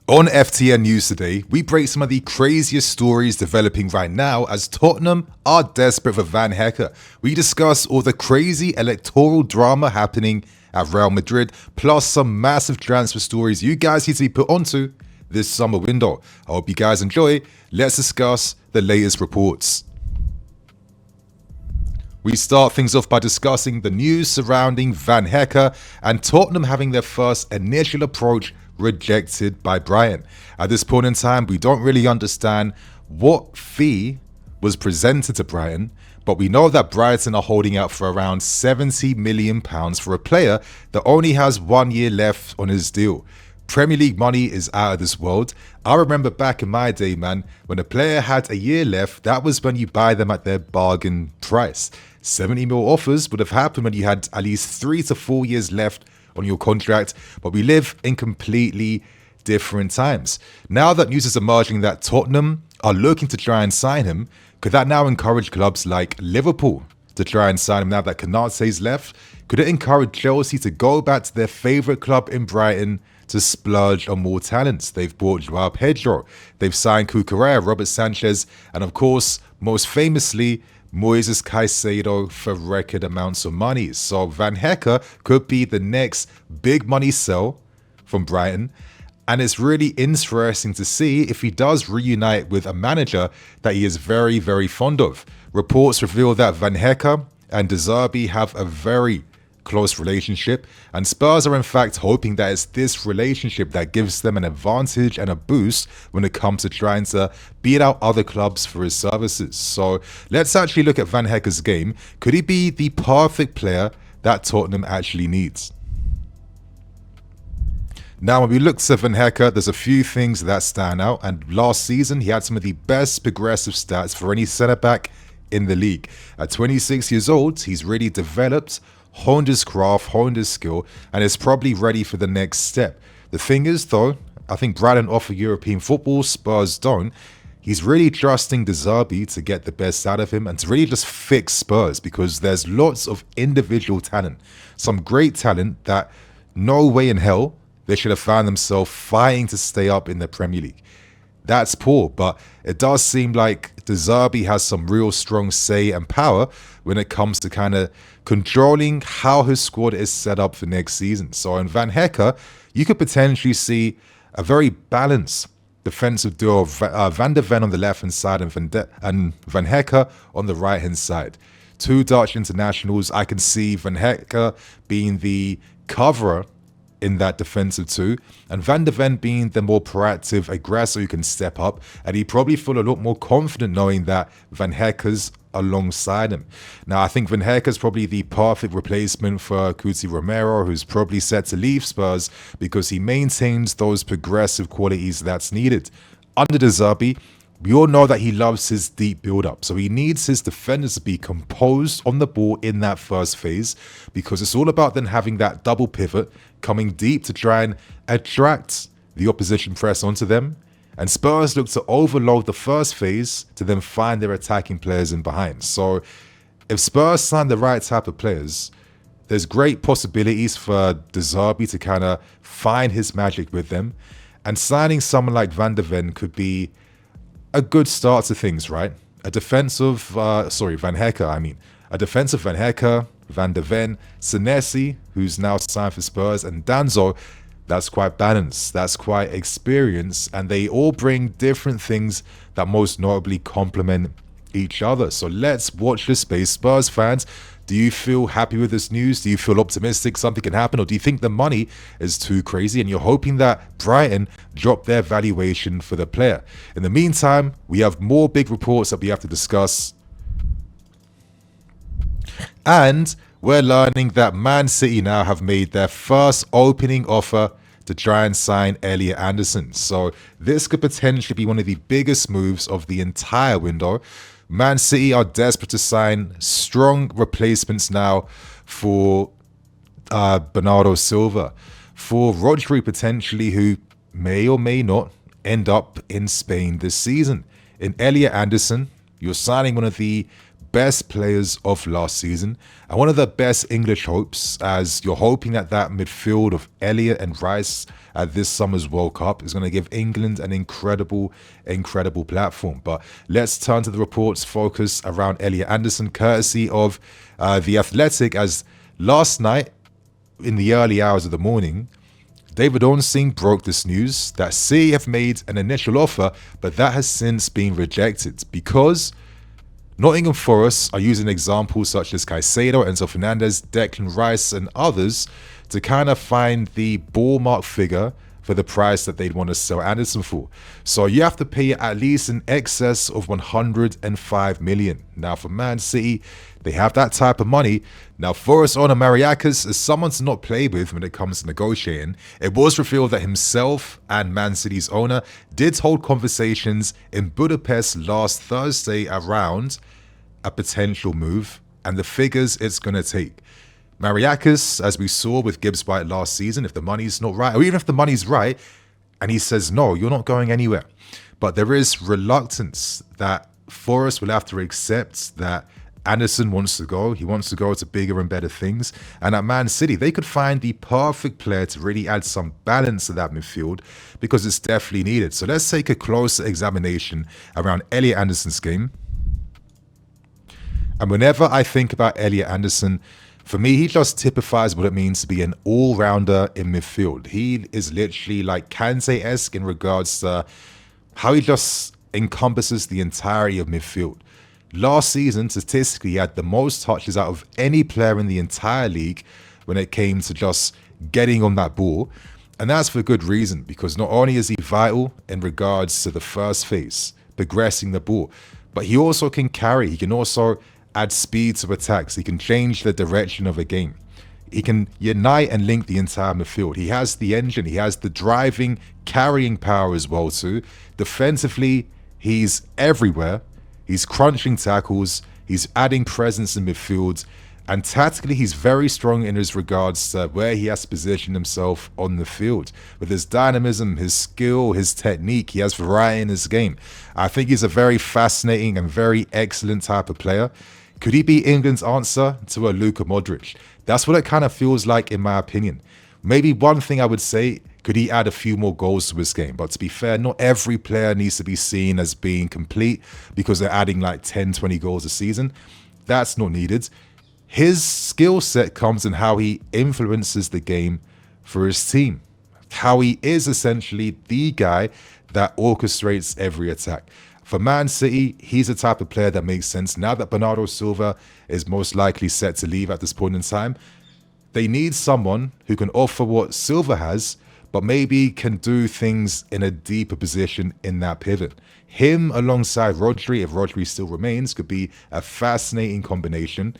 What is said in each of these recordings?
On FTN News today, we break some of the craziest stories developing right now as Tottenham are desperate for Van Hecke. We discuss all the crazy electoral drama happening at Real Madrid, plus some massive transfer stories you guys need to be put onto this summer window. I hope you guys enjoy. Let's discuss the latest reports. We start things off by discussing the news surrounding Van Hecke and Tottenham having their first initial approach rejected by Brighton. At this point in time, we don't really understand what fee was presented to Brighton, but we know that Brighton are holding out for around £70 million for a player that only has 1 year left on his deal. Premier League money is out of this world. I remember back in my day, man, when a player had a year left, that was when you buy them at their bargain price. 70 mil offers would have happened when you had at least 3 to 4 years left on your contract, but we live in completely different times. Now that news is emerging that Tottenham are looking to try and sign him, could that now encourage clubs like Liverpool to try and sign him now that Konate's left? Could it encourage Chelsea to go back to their favourite club in Brighton to splurge on more talents? They've bought Joao Pedro, they've signed Cucurella, Robert Sanchez, and of course, most famously, Moises Caicedo for record amounts of money. So Van Hecke could be the next big money sell from Brighton. And it's really interesting to see if he does reunite with a manager that he is very, very fond of. Reports reveal that Van Hecke and De Zerbi have a very close relationship, and Spurs are in fact hoping that it's this relationship that gives them an advantage and a boost when it comes to trying to beat out other clubs for his services. So let's actually look at Van Hecke's game. Could he be the perfect player that Tottenham actually needs? Now, when we look at Van Hecke, there's a few things that stand out, and last season he had some of the best progressive stats for any centre-back in the league. At 26 years old, he's really developed, honed his craft, honed his skill, and is probably ready for the next step. The thing is, though, I think Brighton offer European football, Spurs don't. He's really trusting De Zerbi to get the best out of him and to really just fix Spurs, because there's lots of individual talent, some great talent that no way in hell they should have found themselves fighting to stay up in the Premier League. That's poor, but it does seem like De Zerbi has some real strong say and power when it comes to kind of controlling how his squad is set up for next season. So in Van Hecke, you could potentially see a very balanced defensive duo of Van de Ven on the left-hand side and Van Hecke on the right-hand side. Two Dutch internationals. I can see Van Hecke being the coverer in that defensive two, and Van de Ven being the more proactive aggressor who can step up, and he'd probably feel a lot more confident knowing that Van Hecke's alongside him. Now, I think Van Hecke is probably the perfect replacement for Cuti Romero, who's probably set to leave Spurs because he maintains those progressive qualities that's needed. Under De Zerbi, we all know that he loves his deep build-up, so he needs his defenders to be composed on the ball in that first phase, because it's all about then having that double pivot coming deep to try and attract the opposition press onto them. And Spurs look to overload the first phase to then find their attacking players in behind. So if Spurs sign the right type of players, there's great possibilities for De Zerbi to kind of find his magic with them. And signing someone like Van de Ven could be a good start to things, right? A defensive, Van Hecke, A defensive Van Hecke, Van de Ven, Senesi, who's now signed for Spurs, and Danzo. That's quite balanced, that's quite experienced, and they all bring different things that most notably complement each other. So let's watch this space. Spurs fans, do you feel happy with this news? Do you feel optimistic something can happen? Or do you think the money is too crazy and you're hoping that Brighton drop their valuation for the player? In the meantime, we have more big reports that we have to discuss. And we're learning that Man City now have made their first opening offer to try and sign Elliott Anderson. So this could potentially be one of the biggest moves of the entire window. Man City are desperate to sign strong replacements now for Bernardo Silva, for Rodri potentially, who may or may not end up in Spain this season. In Elliott Anderson, you're signing one of the best players of last season and one of the best English hopes, as you're hoping that that midfield of Elliott and Rice at this summer's World Cup is going to give England an incredible platform. But let's turn to the reports focus around Elliott Anderson, courtesy of The Athletic, as last night in the early hours of the morning, David Ornstein broke this news that City have made an initial offer, but that has since been rejected because Nottingham Forest are using examples such as Caicedo, Enzo Fernandez, Declan Rice and others to kind of find the ballpark figure for the price that they'd want to sell Anderson for. So you have to pay at least in excess of 105 million. Now for Man City, they have that type of money. Now Forest owner Mariakis is someone to not play with when it comes to negotiating. It was revealed that himself and Man City's owner did hold conversations in Budapest last Thursday around a potential move and the figures it's going to take. Mariakis, as we saw with Gibbs White last season, if the money's not right, or even if the money's right, and he says, no, you're not going anywhere. But there is reluctance that Forest will have to accept that Anderson wants to go. He wants to go to bigger and better things. And at Man City, they could find the perfect player to really add some balance to that midfield because it's definitely needed. So let's take a closer examination around Elliott Anderson's game. And whenever I think about Elliott Anderson, for me, he just typifies what it means to be an all-rounder in midfield. He is literally like Kante-esque in regards to how he just encompasses the entirety of midfield. Last season, statistically, he had the most touches out of any player in the entire league when it came to just getting on that ball. And that's for good reason, because not only is he vital in regards to the first phase, progressing the ball, but he also can carry. He can also add speed to attacks. He can change the direction of a game. He can unite and link the entire midfield. He has the engine. He has the driving, carrying power as well too. Defensively, he's everywhere. He's crunching tackles. He's adding presence in midfield. And tactically, he's very strong in his regards to where he has positioned himself on the field. With his dynamism, his skill, his technique, he has variety in his game. I think he's a very fascinating and very excellent type of player. Could he be England's answer to a Luka Modric? That's what it kind of feels like, in my opinion. Maybe one thing I would say, could he add a few more goals to his game? But to be fair, not every player needs to be seen as being complete because they're adding like 10, 20 goals a season. That's not needed. His skill set comes in how he influences the game for his team. How he is essentially the guy that orchestrates every attack. For Man City, he's the type of player that makes sense. Now that Bernardo Silva is most likely set to leave at this point in time, they need someone who can offer what Silva has, but maybe can do things in a deeper position in that pivot. Him alongside Rodri, if Rodri still remains, could be a fascinating combination.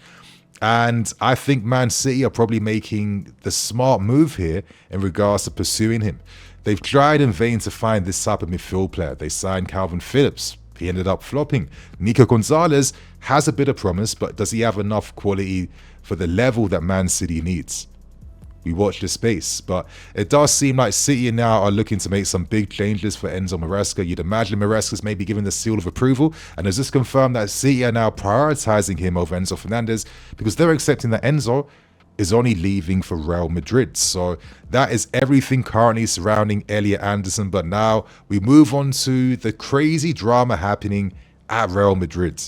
And I think Man City are probably making the smart move here in regards to pursuing him. They've tried in vain to find this type of midfield player. They signed Calvin Phillips. He ended up flopping. Nico Gonzalez has a bit of promise, but does he have enough quality for the level that Man City needs? We watch the space, but it does seem like City now are looking to make some big changes for Enzo Maresca. You'd imagine Maresca's maybe given the seal of approval, and has this confirmed that City are now prioritizing him over Enzo Fernandez because they're accepting that Enzo is only leaving for Real Madrid. So that is everything currently surrounding Elliott Anderson. But now we move on to the crazy drama happening at Real Madrid.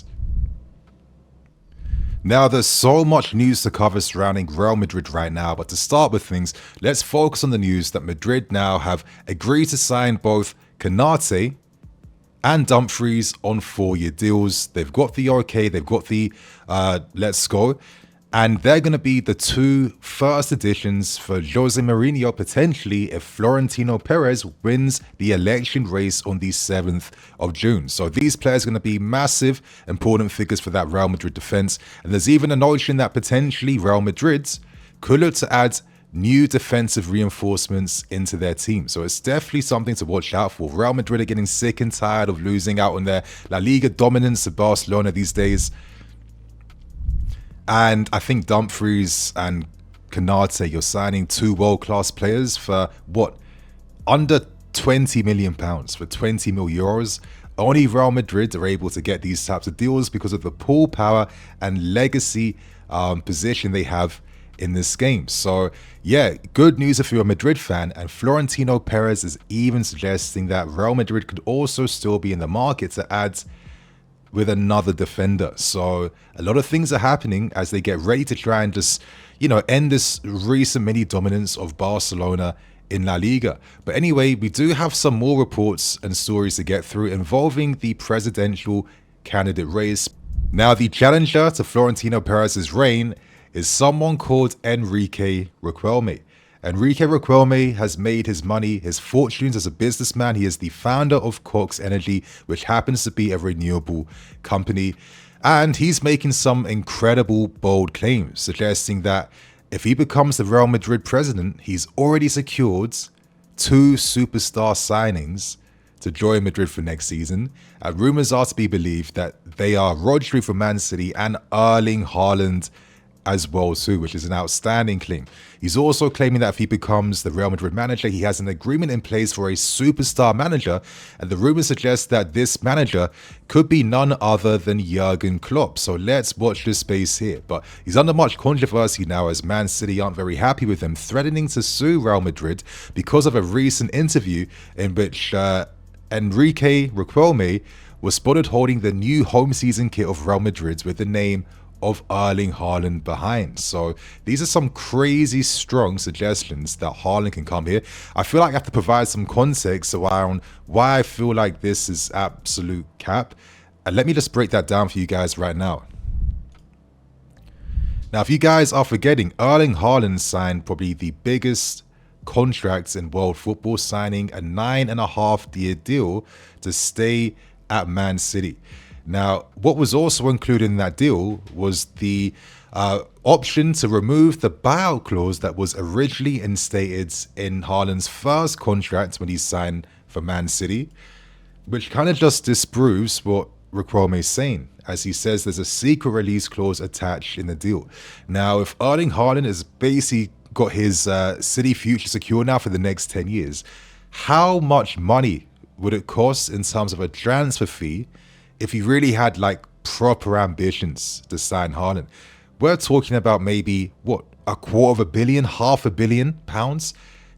Now, there's so much news to cover surrounding Real Madrid right now, but to start with things, let's focus on the news that Madrid now have agreed to sign both Konate and Dumfries on 4-year deals. They've got the okay, they've got the let's go, and they're going to be the two first additions for Jose Mourinho potentially if Florentino Perez wins the election race on the 7th of June. So these players are going to be massive, important figures for that Real Madrid defense. And there's even a notion that potentially Real Madrid could look to add new defensive reinforcements into their team. So it's definitely something to watch out for. Real Madrid are getting sick and tired of losing out on their La Liga dominance to Barcelona these days. And I think Dumfries and Konate, you're signing two world-class players for what? Under £20 million, for 20 mil euros. Only Real Madrid are able to get these types of deals because of the pull power and legacy position they have in this game. So yeah, good news if you're a Madrid fan, and Florentino Perez is even suggesting that Real Madrid could also still be in the market to add with another defender. So a lot of things are happening as they get ready to try and just, end this recent mini dominance of Barcelona in La Liga. But anyway, we do have some more reports and stories to get through involving the presidential candidate race. Now, the challenger to Florentino Perez's reign is someone called Enrique Riquelme. Enrique Riquelme has made his money, his fortunes as a businessman. He is the founder of Cox Energy, which happens to be a renewable company. And he's making some incredible, bold claims, suggesting that if he becomes the Real Madrid president, he's already secured 2 superstar signings to join Madrid for next season. Rumors are to be believed that they are Rodri from Man City and Erling Haaland as well too, which is an outstanding claim. He's also claiming that if he becomes the Real Madrid manager, he has an agreement in place for a superstar manager, and the rumors suggest that this manager could be none other than Jurgen Klopp. So let's watch this space here. But he's under much controversy now as Man City aren't very happy with him, threatening to sue Real Madrid because of a recent interview in which Enrique Riquelme was spotted holding the new home season kit of Real Madrid with the name of Erling Haaland behind. So these are some crazy strong suggestions that Haaland can come here. I feel like I have to provide some context around why I feel like this is absolute cap. And let me just break that down for you guys right now. Now, if you guys are forgetting, Erling Haaland signed probably the biggest contracts in world football, signing a 9.5-year deal to stay at Man City. Now, what was also included in that deal was the option to remove the buyout clause that was originally instated in Haaland's first contract when he signed for Man City, which kind of just disproves what Riquelme is saying, as he says there's a secret release clause attached in the deal. Now, if Erling Haaland has basically got his City future secure now for the next 10 years, how much money would it cost in terms of a transfer fee if he really had like proper ambitions to sign Haaland? We're talking about maybe, what, £250 million, £500 million?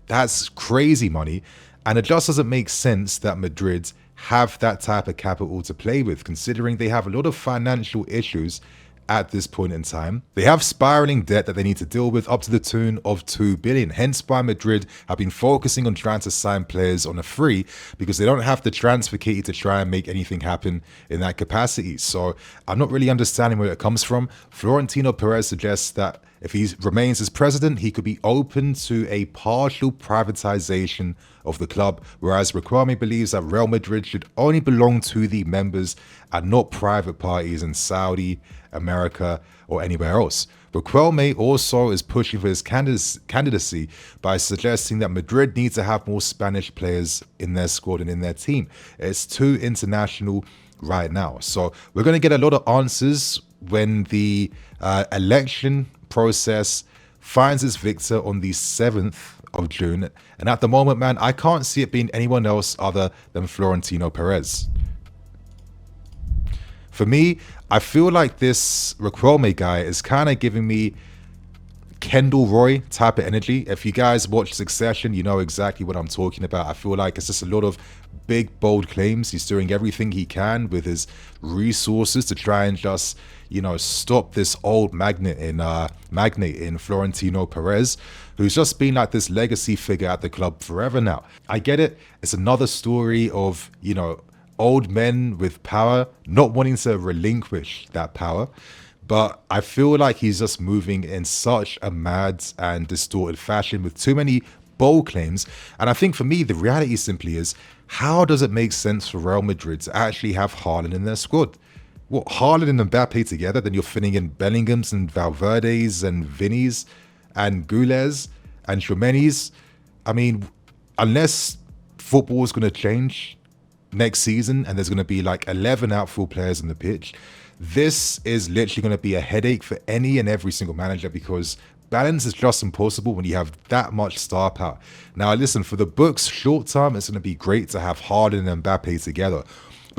That's crazy money. And it just doesn't make sense that Madrid have that type of capital to play with, considering they have a lot of financial issues at this point in time. They have spiraling debt that they need to deal with up to the tune of $2 billion. Hence why Madrid have been focusing on trying to sign players on a free, because they don't have the transfer key to try and make anything happen in that capacity. So I'm not really understanding where it comes from. Florentino Perez suggests that if he remains as president, he could be open to a partial privatization of the club, whereas Riquelme believes that Real Madrid should only belong to the members and not private parties in Saudi, America, or anywhere else. Riquelme also is pushing for his candidacy by suggesting that Madrid needs to have more Spanish players in their squad and in their team. It's too international right now. So we're going to get a lot of answers when the election process finds its victor on the 7th of June. And at the moment, man, I can't see it being anyone else other than Florentino Perez. For me, I feel like this Riquelme guy is kind of giving me Kendall Roy type of energy. If you guys watch Succession, you know exactly what I'm talking about. I feel like it's just a lot of big, bold claims. He's doing everything he can with his resources to try and just, stop this old magnate in Florentino Perez, who's just been like this legacy figure at the club forever now. I get it. It's another story of, old men with power not wanting to relinquish that power. But I feel like he's just moving in such a mad and distorted fashion with too many bold claims. And I think for me, the reality simply is, how does it make sense for Real Madrid to actually have Haaland in their squad? What, Haaland and Mbappe together, then you're filling in Bellingham's and Valverde's and Vinny's and Goulet's and Tchouameni's. I mean, unless football is going to change next season and there's going to be like 11 outfield players on the pitch, this is literally going to be a headache for any and every single manager, because balance is just impossible when you have that much star power. Now, listen, for the books, short term, it's going to be great to have Haaland and Mbappe together.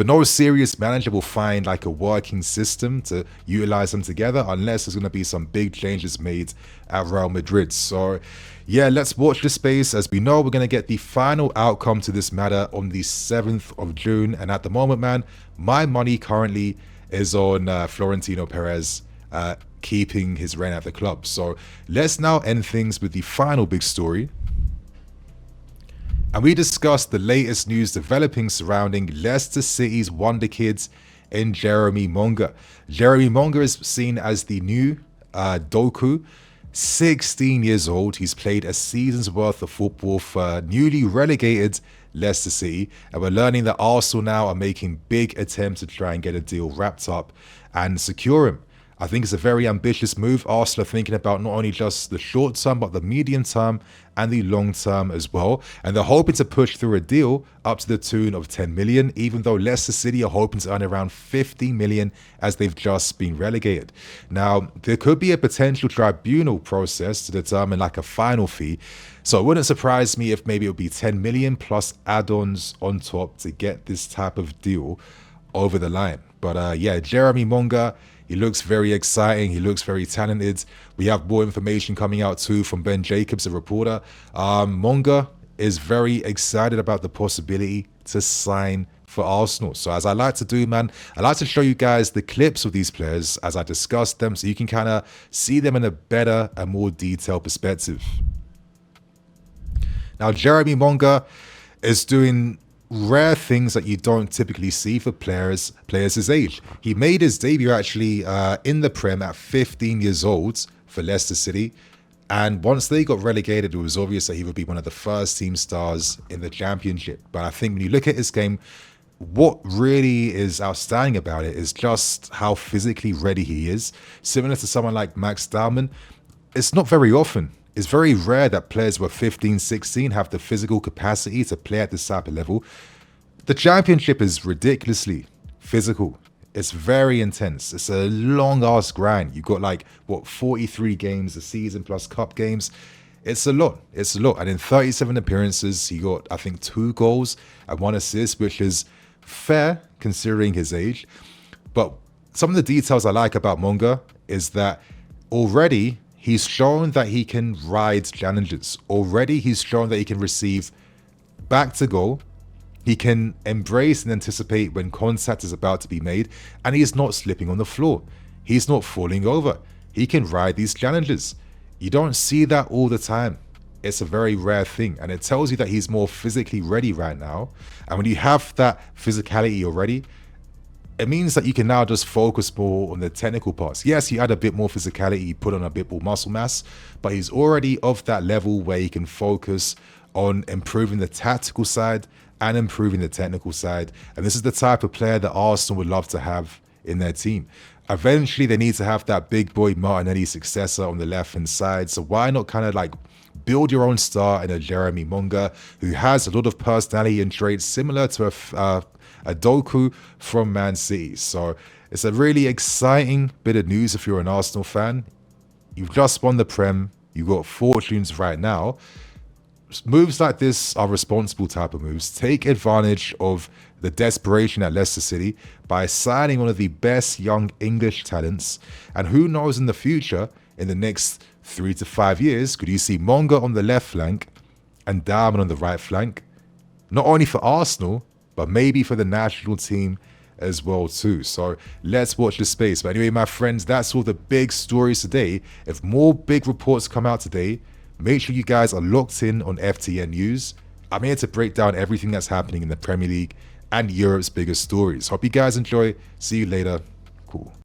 But no serious manager will find like a working system to utilize them together unless there's going to be some big changes made at Real Madrid. So yeah, let's watch this space. As we know, we're going to get the final outcome to this matter on the 7th of June. And at the moment, man, my money currently is on Florentino Perez keeping his reign at the club. So let's now end things with the final big story. And we discussed the latest news developing surrounding Leicester City's wonder kids in Jeremy Monga. Jeremy Monga is seen as the new Doku. 16 years old. He's played a season's worth of football for newly relegated Leicester City. And we're learning that Arsenal now are making big attempts to try and get a deal wrapped up and secure him. I think it's a very ambitious move. Arsenal are thinking about not only just the short term, but the medium term and the long term as well. And they're hoping to push through a deal up to the tune of 10 million, even though Leicester City are hoping to earn around 50 million as they've just been relegated. Now, there could be a potential tribunal process to determine like a final fee. So it wouldn't surprise me if maybe it would be 10 million plus add-ons on top to get this type of deal over the line. But yeah, Jeremy Monga, he looks very exciting. He looks very talented. We have more information coming out too from Ben Jacobs, a reporter. Monga is very excited about the possibility to sign for Arsenal. So as I like to do, man, I like to show you guys the clips of these players as I discuss them so you can kind of see them in a better and more detailed perspective. Now, Jeremy Monga is doing rare things that you don't typically see for players his age. He made his debut actually in the Prem at 15 years old for Leicester City. And once they got relegated, it was obvious that he would be one of the first team stars in the Championship. But I think when you look at his game, what really is outstanding about it is just how physically ready he is. Similar to someone like Max Dalman, it's not very often. It's very rare that players who are 15, 16 have the physical capacity to play at this type of level. The Championship is ridiculously physical. It's very intense. It's a long-ass grind. You've got like, what, 43 games a season plus cup games. It's a lot. It's a lot. And in 37 appearances, he got, I think, 2 goals and 1 assist, which is fair considering his age. But some of the details I like about Monga is that already he's shown that he can ride challenges. Already he's shown that he can receive back to goal. He can embrace and anticipate when contact is about to be made, and he is not slipping on the floor. He's not falling over. He can ride these challenges. You don't see that all the time. It's a very rare thing, and it tells you that he's more physically ready right now. And when you have that physicality already, it means that you can now just focus more on the technical parts. Yes, he had a bit more physicality, he put on a bit more muscle mass, but he's already of that level where he can focus on improving the tactical side and improving the technical side. And this is the type of player that Arsenal would love to have in their team. Eventually, they need to have that big boy Martinelli successor on the left-hand side. So why not kind of like build your own star in a Jeremy Monga who has a lot of personality and traits similar to a Doku from Man City. So it's a really exciting bit of news if you're an Arsenal fan. You've just won the Prem. You've got fortunes right now. Moves like this are responsible type of moves. Take advantage of the desperation at Leicester City by signing one of the best young English talents. And who knows in the future, in the next 3 to 5 years, could you see Monga on the left flank and Darman on the right flank? Not only for Arsenal, but maybe for the national team as well too. So let's watch this space. But anyway, my friends, that's all the big stories today. If more big reports come out today, make sure you guys are locked in on FTN News. I'm here to break down everything that's happening in the Premier League and Europe's biggest stories. Hope you guys enjoy. See you later. Cool.